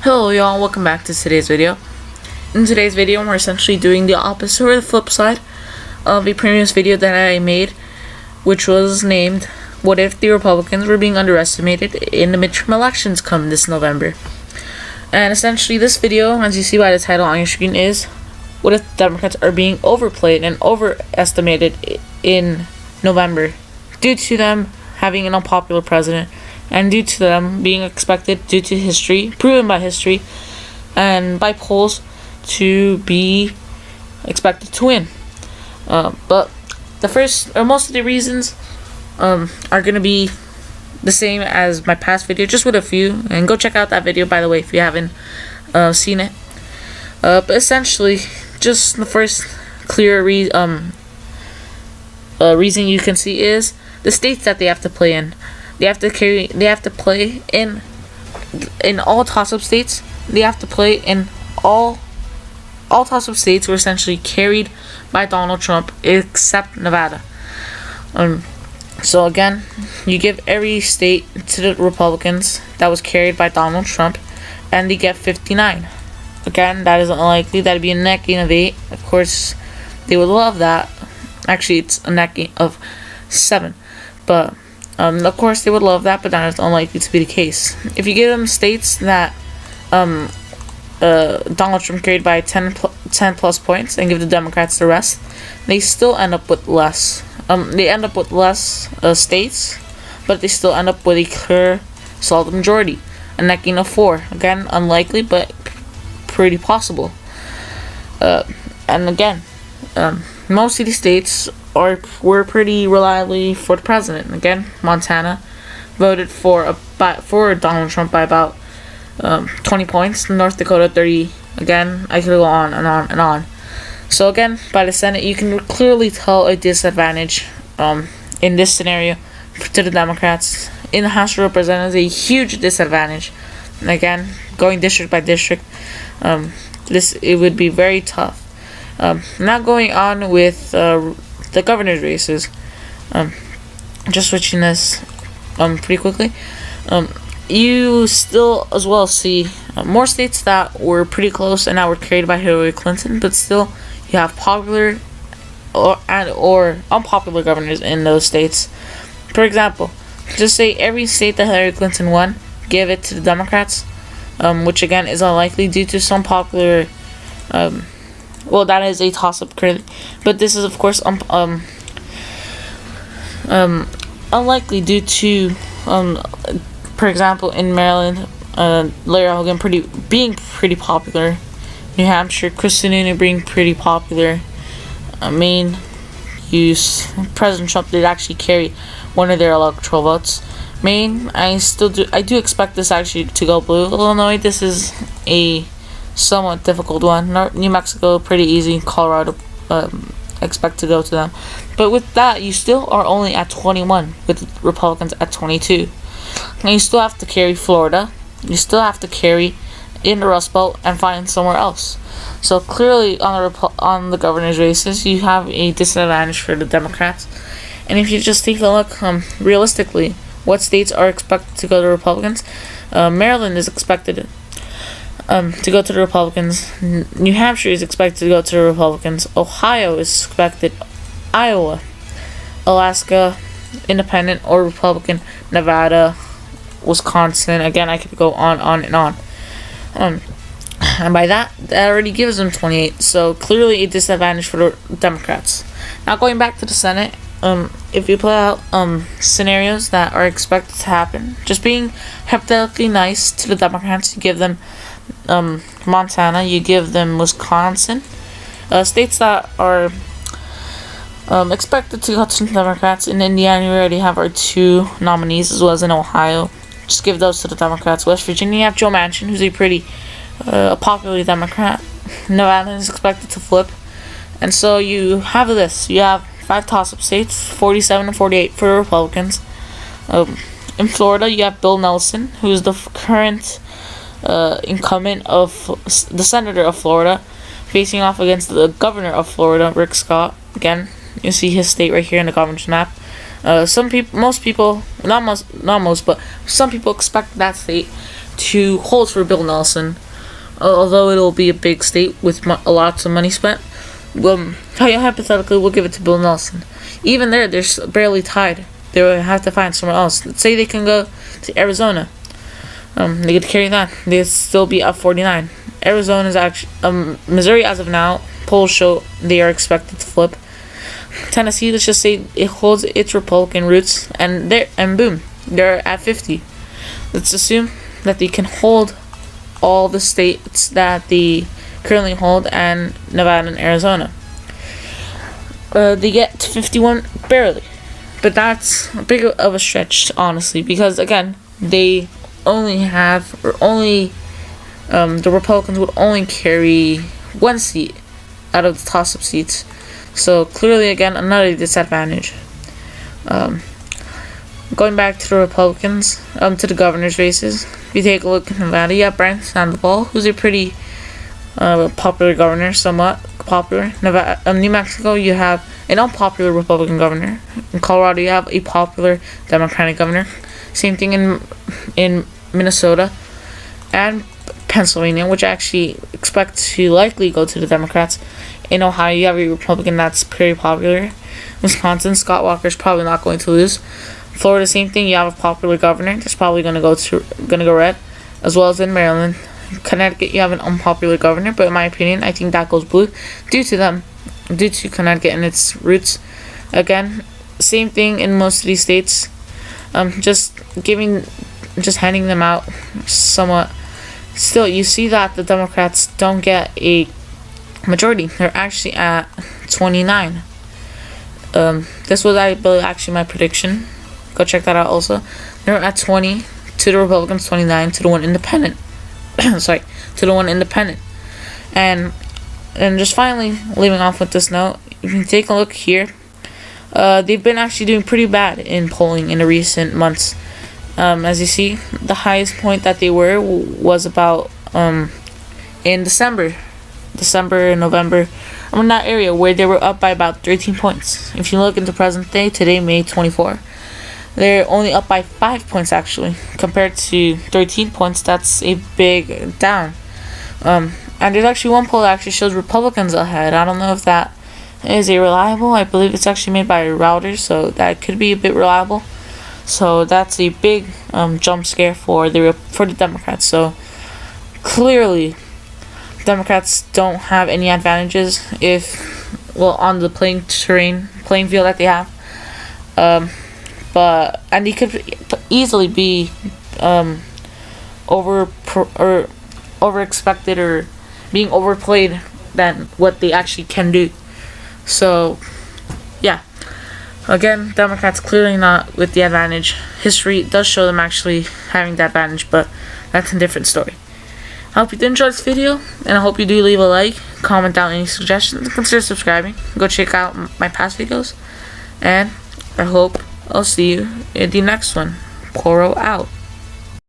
Hello y'all, welcome back to today's video. In today's video, we're essentially doing the opposite or the flip side of a previous video that I made, which was named, What If the Republicans Were Being Underestimated in the Midterm Elections Come This November? And essentially this video, as you see by the title on your screen, is what if the Democrats are being overplayed and overestimated in November due to them having an unpopular president and due to them being expected, due to history, proven by history and by polls, to be expected to win. But the first or most of the reasons are going to be the same as my past video, just with a few, and go check out that video, by the way, if you haven't seen it. But essentially, just the first clear reason you can see is the states that they have to play in. They have to play in all toss-up states. They have to play in all toss-up states were essentially carried by Donald Trump, except Nevada. So again, you give every state to the Republicans that was carried by Donald Trump, and they get 59. Again, that is unlikely. That'd be a net gain of 8. Of course, they would love that. Actually, it's a net gain of 7. But of course, they would love that, but that is unlikely to be the case. If you give them states that Donald Trump carried by 10 plus points and give the Democrats the rest, they still end up with less. They end up with less states, but they still end up with a clear, solid majority. A net gain of 4. Again, unlikely, but pretty possible. And again, most of these states were pretty reliably for the president. Again, Montana voted for Donald Trump by about 20 points. North Dakota 30. Again, I could go on and on and on. So again, by the Senate, you can clearly tell a disadvantage in this scenario to the Democrats. In the House of Representatives, a huge disadvantage. And again, going district by district, it would be very tough. Now going on with the governor's races, just switching this pretty quickly, you still as well see more states that were pretty close and that were carried by Hillary Clinton, but still you have popular or unpopular governors in those states. For example, just say every state that Hillary Clinton won, give it to the Democrats, which again is unlikely due to some popular well, that is a toss-up currently, but this is of course unlikely due to for example, in Maryland, Larry Hogan being pretty popular, New Hampshire, Chris Sununu being pretty popular, Maine, President Trump did actually carry one of their electoral votes. Maine, I do expect this actually to go blue. Illinois, this is a somewhat difficult one. New Mexico, pretty easy. Colorado, expect to go to them. But with that, you still are only at 21, with Republicans at 22. And you still have to carry Florida. You still have to carry in the Rust Belt and find somewhere else. So clearly, on the governor's races, you have a disadvantage for the Democrats. And if you just take a look, realistically, what states are expected to go to Republicans? Maryland is expected to go to the Republicans. New Hampshire is expected to go to the Republicans. Ohio is expected. Iowa, Alaska, Independent or Republican. Nevada, Wisconsin. Again, I could go on and on. And by that already gives them 28. So clearly a disadvantage for the Democrats. Now going back to the Senate, if you play out scenarios that are expected to happen, just being hypothetically nice to the Democrats, you give them Montana, you give them Wisconsin, states that are expected to go to the Democrats. In Indiana, we already have our 2 nominees, as well as in Ohio. Just give those to the Democrats. West Virginia, you have Joe Manchin, who's a pretty popular Democrat. Nevada is expected to flip. And so you have this. You have 5 toss-up states, 47 and 48 for the Republicans. In Florida, you have Bill Nelson, who's the current incumbent of the senator of Florida, facing off against the governor of Florida, Rick Scott. Again, you see his state right here in the governor's map. Some people expect that state to hold for Bill Nelson, although it'll be a big state with lots of money spent. Hypothetically, we'll give it to Bill Nelson. Even there, they're barely tied. They would have to find somewhere else. Let's say they can go to Arizona. They could carry that. They'd still be up 49. Arizona is actually Missouri as of now. Polls show they are expected to flip. Tennessee, let's just say it holds its Republican roots, and boom, they're at 50. Let's assume that they can hold all the states that they currently hold, and Nevada and Arizona. They get to 51 barely, but that's a big of a stretch, honestly, because again, they only have, the Republicans would only carry one seat out of the toss-up seats. So clearly, again, another disadvantage. Going back to the Republicans, to the governor's races, if you take a look at Nevada, you have Brian Sandoval, who's a pretty popular governor, somewhat popular. New Mexico, you have an unpopular Republican governor. In Colorado, you have a popular Democratic governor. Same thing in Minnesota and Pennsylvania, which I actually expect to likely go to the Democrats. In Ohio, you have a Republican that's pretty popular. Wisconsin, Scott Walker's probably not going to lose. Florida, same thing. You have a popular governor that's probably going to go red, as well as in Maryland. Connecticut, you have an unpopular governor, but in my opinion, I think that goes blue due to Connecticut and its roots. Again, same thing in most of these states. Just handing them out somewhat. Still, you see that the Democrats don't get a majority. They're actually at 29. This was, I believe, actually my prediction. Go check that out also. They're at 20 to the Republicans, 29 to the one independent. Sorry, to the one independent. And just finally, leaving off with this note, if you take a look here, they've been actually doing pretty bad in polling in the recent months. As you see, the highest point that they were was about in December, November, in that area where they were up by about 13 points. If you look into present day, today, May 24, they're only up by 5 points actually, compared to 13 points. That's a big down. And there's actually one poll that actually shows Republicans ahead. I don't know if that is a reliable. I believe it's actually made by routers, so that could be a bit reliable. So that's a big jump scare for the Democrats. So clearly, Democrats don't have any advantages on the playing field that they have. And he could easily be over expected or being overplayed than what they actually can do. So yeah. Again, Democrats clearly not with the advantage. History does show them actually having that advantage, but that's a different story. I hope you did enjoy this video, and I hope you do leave a like, comment down any suggestions, and consider subscribing. Go check out my past videos, and I hope I'll see you in the next one. Poro out.